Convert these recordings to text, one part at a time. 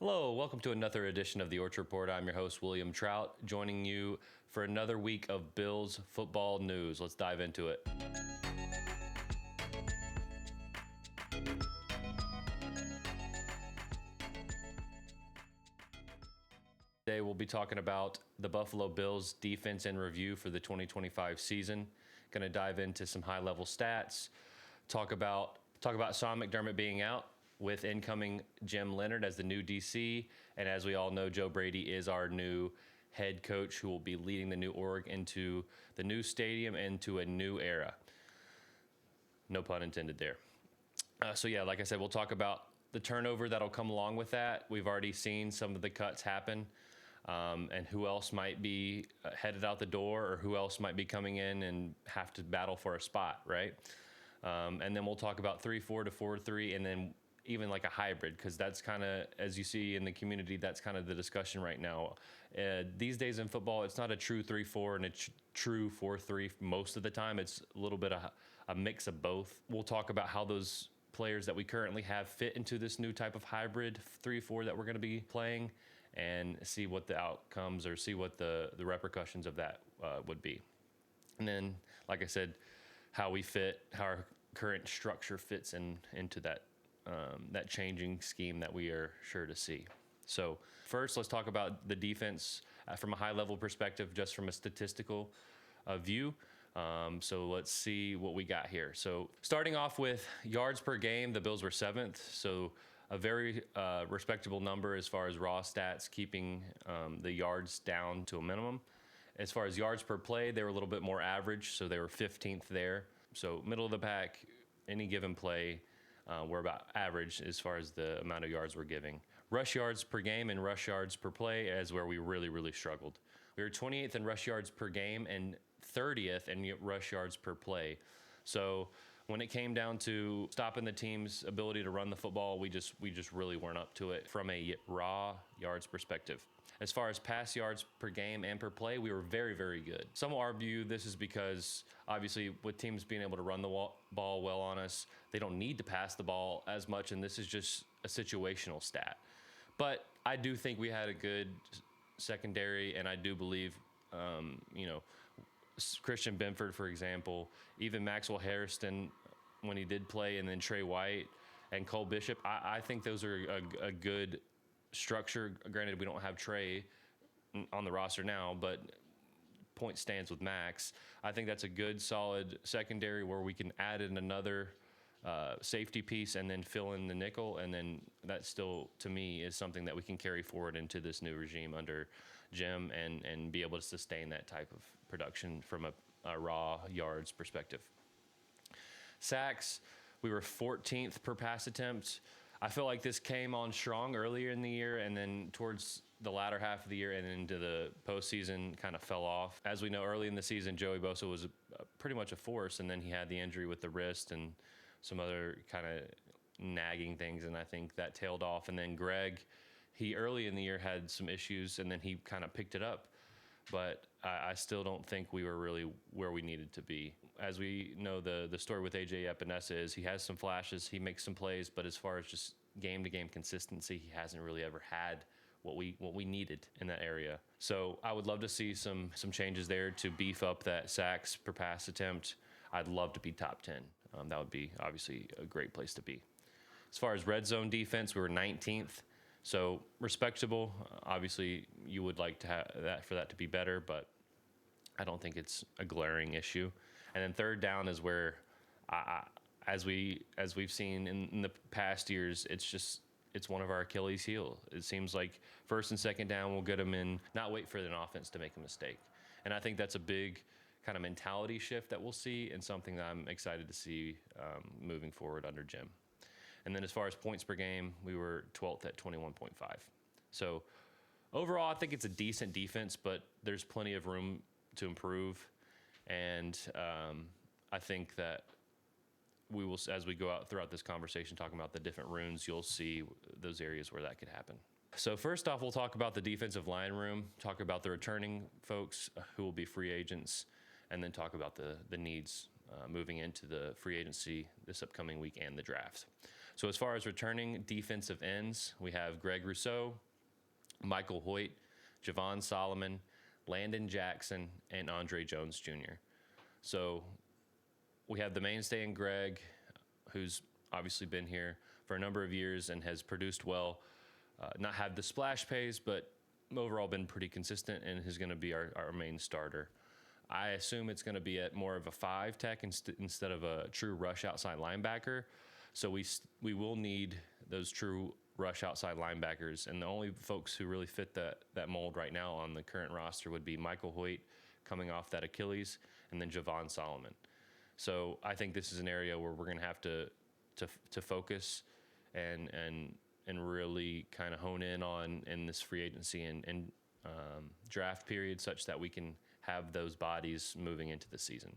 Hello, welcome to another edition of the Orchard Report. I'm your host, William Trout, joining you for another week of Bills football news. Let's dive into it. Today we'll be talking about the Buffalo Bills defense and review for the 2025 season. Going to dive into some high-level stats, talk about Sean McDermott being out, with incoming Jim Leonard as the new DC. And as we all know, Joe Brady is our new head coach who will be leading the new org into the new stadium and to a new era. No pun intended there. Like I said, we'll talk about the turnover that'll come along with that. We've already seen some of the cuts happen, and who else might be headed out the door, or who else might be coming in and have to battle for a spot, right? And then we'll talk about 3-4 to 4-3, and then even like a hybrid, because that's kind of, as you see in the community, that's kind of the discussion right now. These days in football, it's not a true 3-4 and a true 4-3 most of the time. It's a little bit of a mix of both. We'll talk about how those players that we currently have fit into this new type of hybrid 3-4 that we're going to be playing, and see what the outcomes, or see what the repercussions of that would be. And then, like I said, how we fit, how our current structure fits into that changing scheme that we are sure to see. So first, let's talk about the defense from a high-level perspective, just from a statistical view. So let's see what we got here. So starting off with yards per game, the Bills were 7th. So a very respectable number as far as raw stats, keeping the yards down to a minimum. As far as yards per play, they were a little bit more average, so they were 15th there. So middle of the pack, any given play, we're about average as far as the amount of yards we're giving. Rush yards per game and rush yards per play is where we really, really struggled. We were 28th in rush yards per game and 30th in rush yards per play. So when it came down to stopping the team's ability to run the football, we just really weren't up to it from a raw yards perspective. As far as pass yards per game and per play, we were very, very good. Some will argue this is because, obviously, with teams being able to run the ball well on us, they don't need to pass the ball as much, and this is just a situational stat. But I do think we had a good secondary, and I do believe, Christian Benford, for example, even Maxwell Harrison when he did play, and then Trey White and Cole Bishop, I think those are a good structure. Granted, we don't have Trey on the roster now, but point stands with Max. I think that's a good, solid secondary where we can add in another safety piece and then fill in the nickel, and then that still, to me, is something that we can carry forward into this new regime under Jim and be able to sustain that type of production from a raw yards perspective. Sacks, we were 14th per pass attempt. I feel like this came on strong earlier in the year, and then towards the latter half of the year and into the postseason kind of fell off. As we know, early in the season, Joey Bosa was pretty much a force, and then he had the injury with the wrist and some other kind of nagging things, and I think that tailed off. And then Greg, he early in the year had some issues, and then he kind of picked it up. But I still don't think we were really where we needed to be. As we know, the story with A.J. Epinesa is he has some flashes, he makes some plays, but as far as just game-to-game consistency, he hasn't really ever had what we needed in that area. So I would love to see some changes there to beef up that sacks per pass attempt. I'd love to be top 10. That would be obviously a great place to be. As far as red zone defense, we were 19th. So respectable. Obviously, you would like to have that for that to be better, but I don't think it's a glaring issue. And then third down is where, as we've seen in the past years, it's one of our Achilles' heel. It seems like first and second down, we'll get them in, not wait for an offense to make a mistake. And I think that's a big kind of mentality shift that we'll see, and something that I'm excited to see moving forward under Jim. And then as far as points per game, we were 12th at 21.5. So overall, I think it's a decent defense, but there's plenty of room to improve. And I think that we will, as we go out throughout this conversation talking about the different rooms, you'll see those areas where that could happen. So first off, we'll talk about the defensive line room, talk about the returning folks who will be free agents, and then talk about the needs moving into the free agency this upcoming week and the draft. So as far as returning defensive ends, we have Greg Rousseau, Michael Hoyt, Javon Solomon, Landon Jackson, and Andre Jones Jr. So we have the mainstay in Greg, who's obviously been here for a number of years and has produced well. Not had the splash plays, but overall been pretty consistent and is going to be our main starter. I assume it's going to be at more of a 5 tech instead of a true rush outside linebacker. So we will need those true rush outside linebackers, and the only folks who really fit that mold right now on the current roster would be Michael Hoyt coming off that Achilles, and then Javon Solomon. So I think this is an area where we're going to have to focus and really kind of hone in on in this free agency and draft period, such that we can have those bodies moving into the season.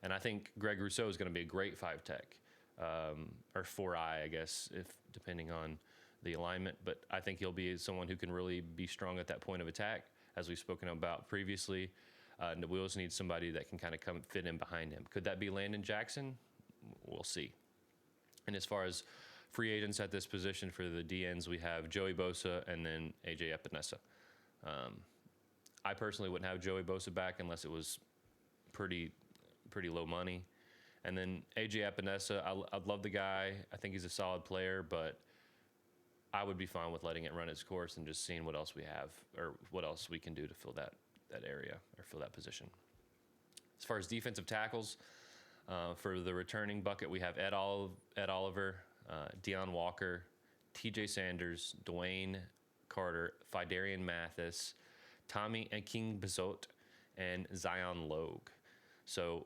And I think Greg Rousseau is going to be a great 5 tech, or 4I, I guess, if depending on the alignment. But I think he'll be someone who can really be strong at that point of attack, as we've spoken about previously. And we also need somebody that can kind of come fit in behind him. Could that be Landon Jackson? We'll see. And as far as free agents at this position for the DNs, we have Joey Bosa and then AJ Epinesa. I personally wouldn't have Joey Bosa back unless it was pretty low money. And then AJ Epinesa, I love the guy. I think he's a solid player, but I would be fine with letting it run its course and just seeing what else we have or what else we can do to fill that area or fill that position. As far as defensive tackles, for the returning bucket, we have Ed Oliver, Deion Walker, TJ Sanders, Dwayne Carter, Fidarian Mathis, Tommy Aking-Bazot, and Zion Logue. So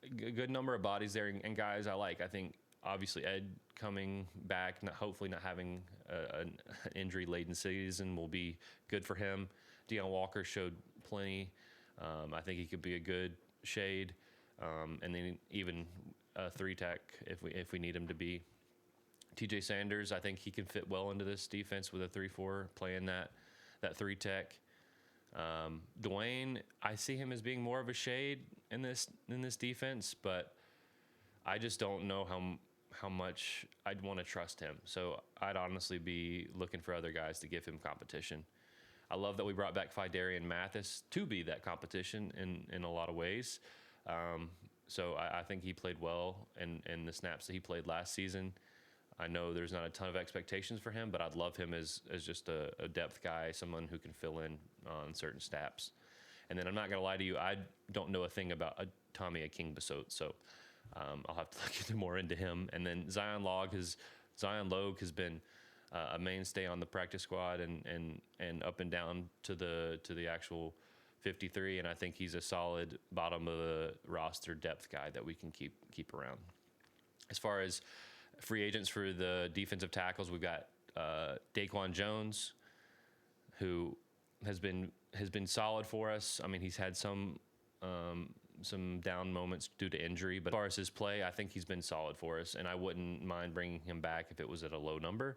a good number of bodies there, and guys I like. I think obviously Ed coming back, hopefully not having an injury-laden season, will be good for him. Deion Walker showed plenty. I think he could be a good shade, and then even a 3 tech if we need him to be. TJ Sanders, I think he can fit well into this defense with a 3-4, playing that 3 tech. Dwayne, I see him as being more of a shade in this defense, but I just don't know how much I'd want to trust him. So I'd honestly be looking for other guys to give him competition. I love that we brought back Fidarian Mathis to be that competition in a lot of ways. So I think he played well in the snaps that he played last season. I know there's not a ton of expectations for him, but I'd love him as just a depth guy, someone who can fill in on certain snaps. And then I'm not going to lie to you, I don't know a thing about Tommy Aking-Bazot, so I'll have to look more into him. And then Zion Logue has been a mainstay on the practice squad and up and down to the actual 53, and I think he's a solid bottom of the roster depth guy that we can keep around. As far as free agents for the defensive tackles, we've got Daquan Jones, who has been solid for us. I mean, he's had some down moments due to injury, but as far as his play, I think he's been solid for us, and I wouldn't mind bringing him back if it was at a low number.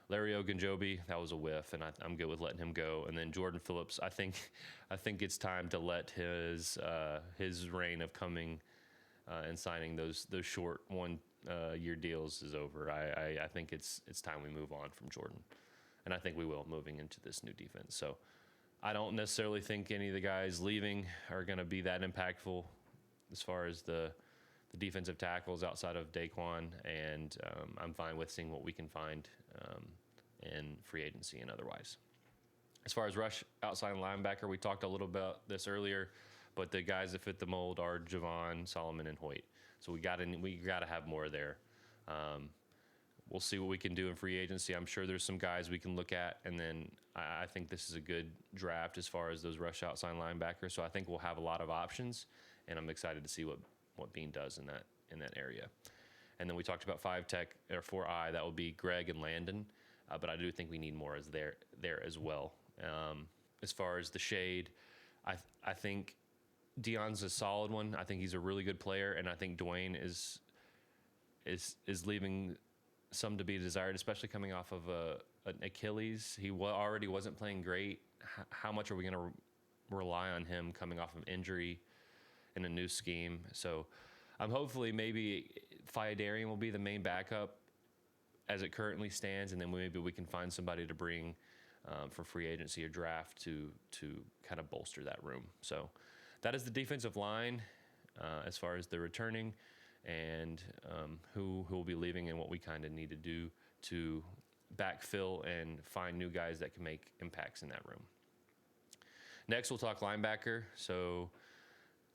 Larry Ogunjobi, that was a whiff, and I'm good with letting him go. And then Jordan Phillips, I think it's time to let his reign of coming and signing those short 1-year deals is over. I think it's time we move on from Jordan, and I think we will moving into this new defense. So I don't necessarily think any of the guys leaving are going to be that impactful as far as the defensive tackles outside of Daquan, and I'm fine with seeing what we can find in free agency and otherwise. As far as rush outside linebacker, we talked a little about this earlier, but the guys that fit the mold are Javon, Solomon, and Hoyt. So we got to have more there. We'll see what we can do in free agency. I'm sure there's some guys we can look at, and then I think this is a good draft as far as those rush outside linebackers. So I think we'll have a lot of options, and I'm excited to see what Bean does in that area. And then we talked about 5 tech or 4I. That will be Greg and Landon, but I do think we need more as there as well. As far as the shade, I think Deion's a solid one. I think he's a really good player, and I think Dwayne is leaving some to be desired, especially coming off of an Achilles. He already wasn't playing great. How much are we going to rely on him coming off of injury in a new scheme? So I'm hopefully maybe Fiadarian will be the main backup as it currently stands, and then maybe we can find somebody to bring for free agency or draft to kind of bolster that room. So that is the defensive line as far as the returning and who will be leaving and what we kind of need to do to backfill and find new guys that can make impacts in that room. Next, we'll talk linebacker. So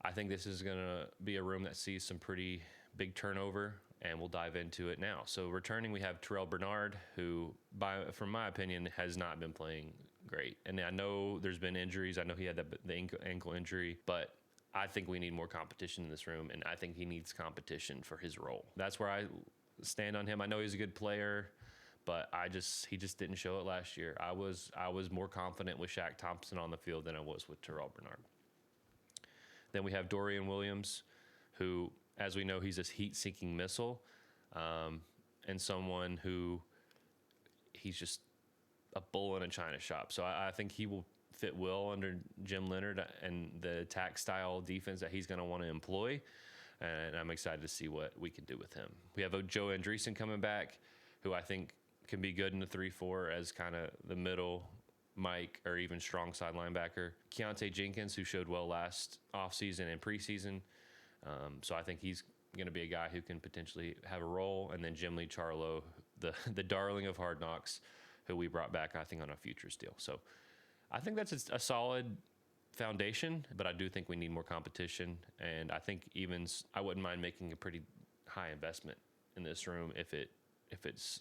I think this is going to be a room that sees some pretty big turnover, and we'll dive into it now. So returning, we have Terrell Bernard, who, from my opinion, has not been playing great. And I know there's been injuries. I know he had the ankle injury, but I think we need more competition in this room, and I think he needs competition for his role. That's where I stand on him. I know he's a good player, but he just didn't show it last year. I was more confident with Shaq Thompson on the field than I was with Terrell Bernard. Then we have Dorian Williams, who, as we know, he's this heat-seeking missile, and someone who he's just a bull in a china shop. So I think he will fit well under Jim Leonhard and the attack style defense that he's going to want to employ. And I'm excited to see what we can do with him. We have Joe Andreessen coming back, who I think can be good in the 3-4 as kind of the middle Mike or even strong side linebacker. Keontae Jenkins, who showed well last offseason and preseason. So I think he's going to be a guy who can potentially have a role. And then Jim Lee Charlo, the darling of Hard Knocks, who we brought back, I think, on a futures deal. So I think that's a solid foundation, but I do think we need more competition. And I think I wouldn't mind making a pretty high investment in this room if it's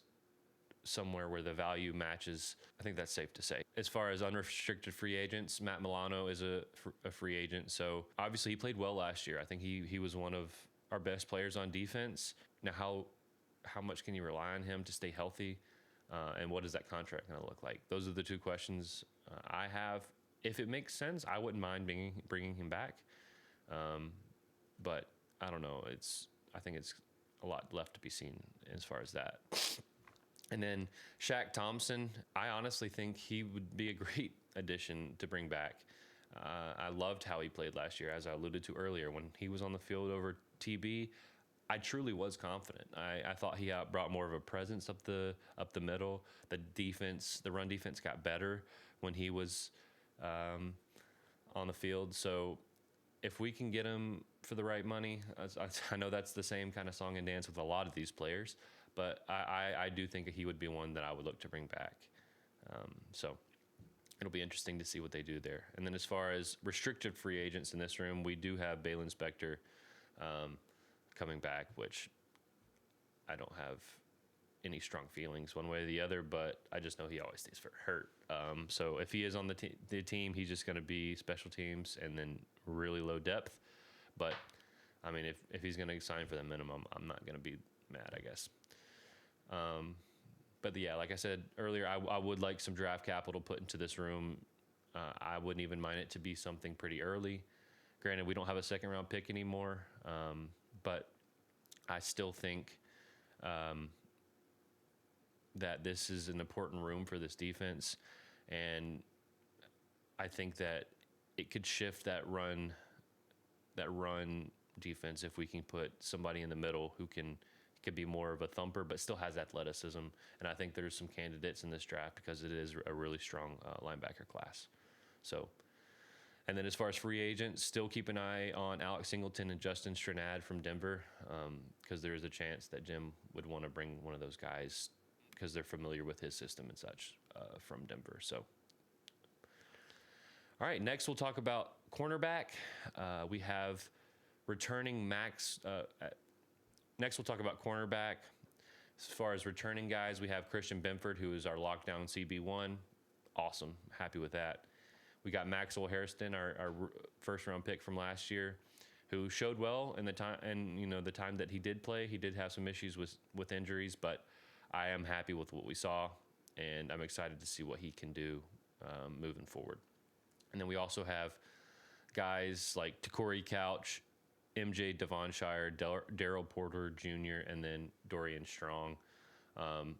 somewhere where the value matches. I think that's safe to say. As far as unrestricted free agents, Matt Milano is a free agent. So obviously he played well last year. I think he was one of our best players on defense. Now, how much can you rely on him to stay healthy? And what is that contract going to look like? Those are the two questions I have. If it makes sense, I wouldn't mind bringing him back. But I don't know. I think it's a lot left to be seen as far as that. And then Shaq Thompson, I honestly think he would be a great addition to bring back. I loved how he played last year, as I alluded to earlier. When he was on the field over TB, I truly was confident. I thought he brought more of a presence up the middle. The run defense got better when he was on the field. So if we can get him for the right money, I know that's the same kind of song and dance with a lot of these players, but I do think he would be one that I would look to bring back. So it'll be interesting to see what they do there. And then as far as restricted free agents in this room, we do have Balin Spector coming back, which I don't have any strong feelings one way or the other, but I just know he always stays hurt. So if he is on the team, he's just going to be special teams and then really low depth. But I mean, if he's going to sign for the minimum, I'm not going to be mad, I guess. But yeah, like I said earlier, I would like some draft capital put into this room. I wouldn't even mind it to be something pretty early. Granted, we don't have a second round pick anymore, but I still think that this is an important room for this defense, and I think that it could shift that run defense if we can put somebody in the middle who could be more of a thumper but still has athleticism. And I think there's some candidates in this draft because it is a really strong linebacker class. So, and then as far as free agents, still keep an eye on Alex Singleton and Justin Stranad from Denver, because there is a chance that Jim would want to bring one of those guys because they're familiar with his system and such from Denver. So, all right, next we'll talk about cornerback. We have returning Max. Next we'll talk about cornerback. As far as returning guys, we have Christian Benford, who is our lockdown CB1. Awesome, happy with that. We got Maxwell Hairston, our first round pick from last year, who showed well in the time, and the time that he did play. He did have some issues with injuries, but I am happy with what we saw, and I'm excited to see what he can do moving forward. And then we also have guys like Takori Couch, MJ Devonshire, Daryl Porter Jr., and then Dorian Strong.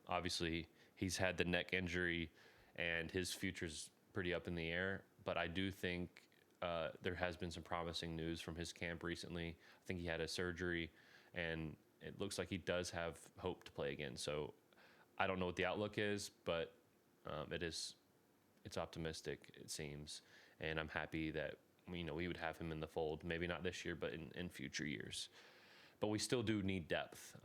Obviously, he's had the neck injury, and his future's pretty up in the air. But I do think there has been some promising news from his camp recently. I think he had a surgery, and it looks like he does have hope to play again. So I don't know what the outlook is, but it's optimistic, it seems, and I'm happy that we would have him in the fold. Maybe not this year, but in future years. But we still do need depth.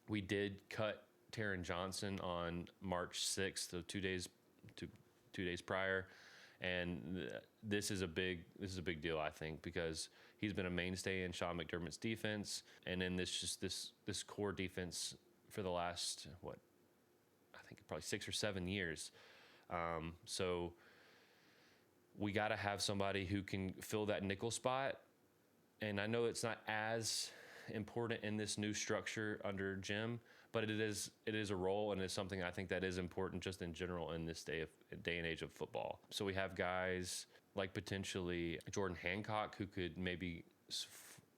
We did cut Taron Johnson on March 6th, so 2 days prior, and this is a big deal, I think, because he's been a mainstay in Sean McDermott's defense, and in this core defense for the last I think probably 6 or 7 years. So we got to have somebody who can fill that nickel spot. And I know it's not as important in this new structure under Jim, but it is a role, and it's something I think that is important just in general in this day and age of football. So we have guys like potentially Jordan Hancock, who could maybe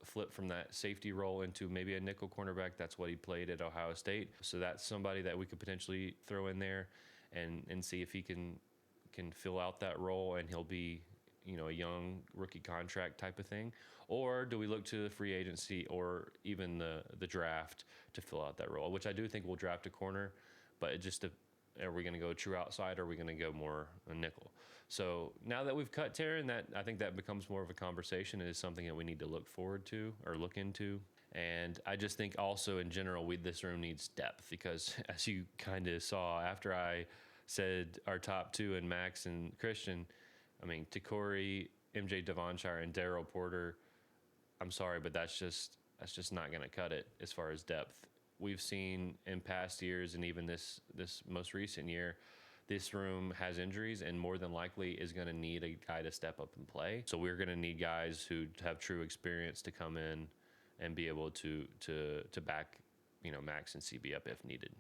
flip from that safety role into maybe a nickel cornerback. That's what he played at Ohio State. So that's somebody that we could potentially throw in there and see if he can fill out that role, and he'll be a young rookie contract type of thing. Or do we look to the free agency or even the draft to fill out that role, which I do think we'll draft a corner, but are we going to go true outside, or are we going to go more a nickel? So now that we've cut Taron, I think that becomes more of a conversation. It is something that we need to look forward to or look into. And I just think also in general, this room needs depth, because as you kind of saw after I said our top two and Max and Christian, I mean, Takori, MJ Devonshire, and Daryl Porter, I'm sorry, but that's just not going to cut it as far as depth. We've seen in past years, and even this most recent year, this room has injuries and more than likely is going to need a guy to step up and play. So we're going to need guys who have true experience to come in and be able to back, Max and CB up if needed.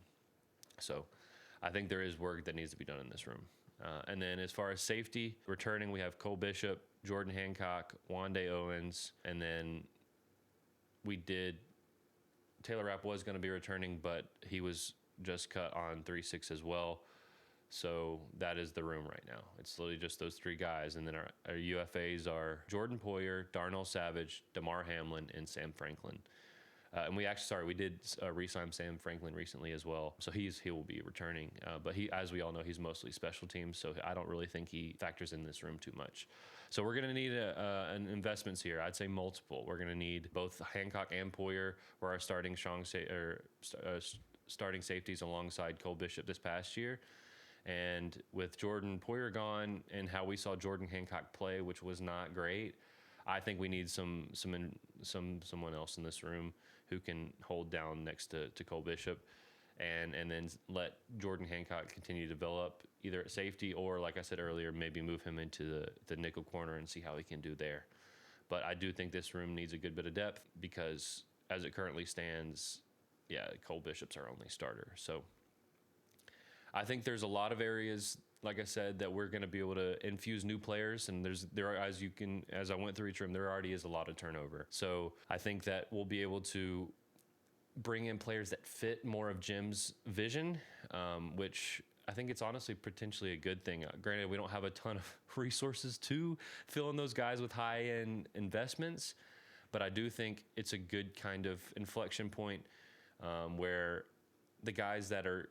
So I think there is work that needs to be done in this room. And then as far as safety, returning, we have Cole Bishop, Jordan Hancock, Wande Owens, and then Taylor Rapp was going to be returning, but he was just cut on 3-6 as well. So that is the room right now. It's literally just those three guys. And then our UFAs are Jordan Poyer, Darnell Savage, Damar Hamlin, and Sam Franklin. And we did re-sign Sam Franklin recently as well. So he will be returning. But as we all know, he's mostly special teams. So I don't really think he factors in this room too much. So we're going to need an investments here. I'd say multiple. We're going to need both Hancock and Poyer, were our starting safeties alongside Cole Bishop this past year. And with Jordan Poyer gone and how we saw Jordan Hancock play, which was not great, I think we need someone else in this room who can hold down next to Cole Bishop, and then let Jordan Hancock continue to develop either at safety or, like I said earlier, maybe move him into the nickel corner and see how he can do there. But I do think this room needs a good bit of depth, because as it currently stands, Cole Bishop's our only starter. So I think there's a lot of areas, like I said, that we're going to be able to infuse new players, and as I went through each room, there already is a lot of turnover. So I think that we'll be able to bring in players that fit more of Jim's vision, which I think it's honestly potentially a good thing. Granted, we don't have a ton of resources to fill in those guys with high-end investments, but I do think it's a good kind of inflection point where the guys that are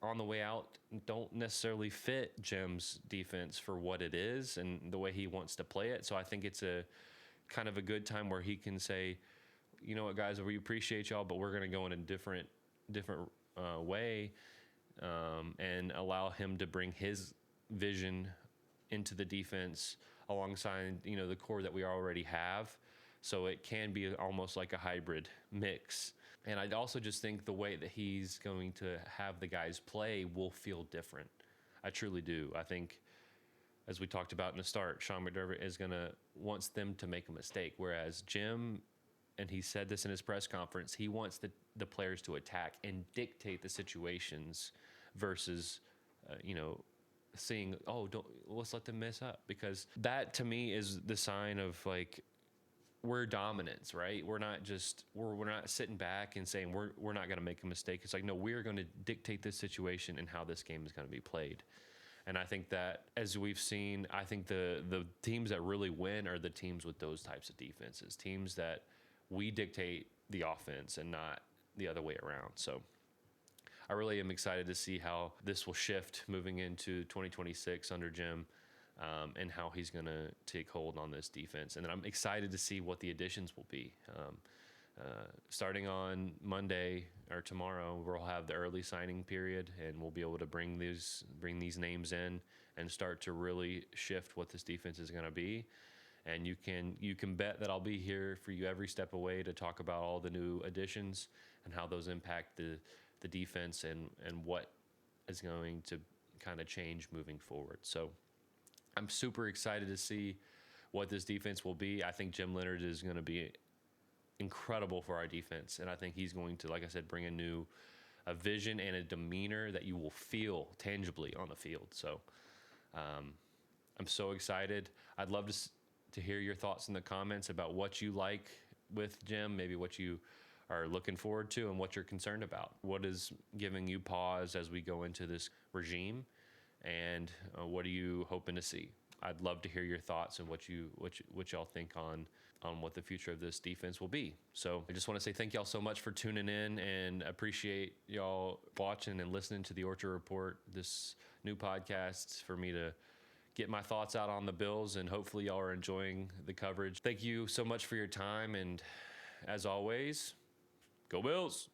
on the way out don't necessarily fit Jim's defense for what it is and the way he wants to play it. So I think it's a kind of a good time where he can say, you know what, guys, we appreciate y'all, but we're going to go in a different way, and allow him to bring his vision into the defense alongside, the core that we already have. So it can be almost like a hybrid mix. And I also just think the way that he's going to have the guys play will feel different. I truly do. I think, as we talked about in the start, Sean McDermott wants them to make a mistake, whereas Jim, and he said this in his press conference, he wants the players to attack and dictate the situations versus, seeing, let's let them mess up. Because that, to me, is the sign of, we're dominance, right? We're not sitting back and saying we're not going to make a mistake. It's like, no, we're going to dictate this situation and how this game is going to be played. And I think that, as we've seen, I think the teams that really win are the teams with those types of defenses, teams that we dictate the offense and not the other way around. So I really am excited to see how this will shift moving into 2026 under Jim, and how he's going to take hold on this defense. And then I'm excited to see what the additions will be. Starting on Monday or tomorrow, we'll have the early signing period, and we'll be able to bring these names in and start to really shift what this defense is going to be. And you can bet that I'll be here for you every step away to talk about all the new additions and how those impact the defense and what is going to kind of change moving forward. So I'm super excited to see what this defense will be. I think Jim Leonhard is going to be incredible for our defense, and I think he's going to, like I said, bring a vision and a demeanor that you will feel tangibly on the field. So I'm so excited. I'd love to hear your thoughts in the comments about what you like with Jim, maybe what you are looking forward to and what you're concerned about. What is giving you pause as we go into this regime, and what are you hoping to see? I'd love to hear your thoughts and what y'all think on what the future of this defense will be. So I just want to say thank y'all so much for tuning in, and appreciate y'all watching and listening to the Orchard Report, this new podcast for me to get my thoughts out on the Bills, and hopefully y'all are enjoying the coverage. Thank you so much for your time, and as always, go Bills!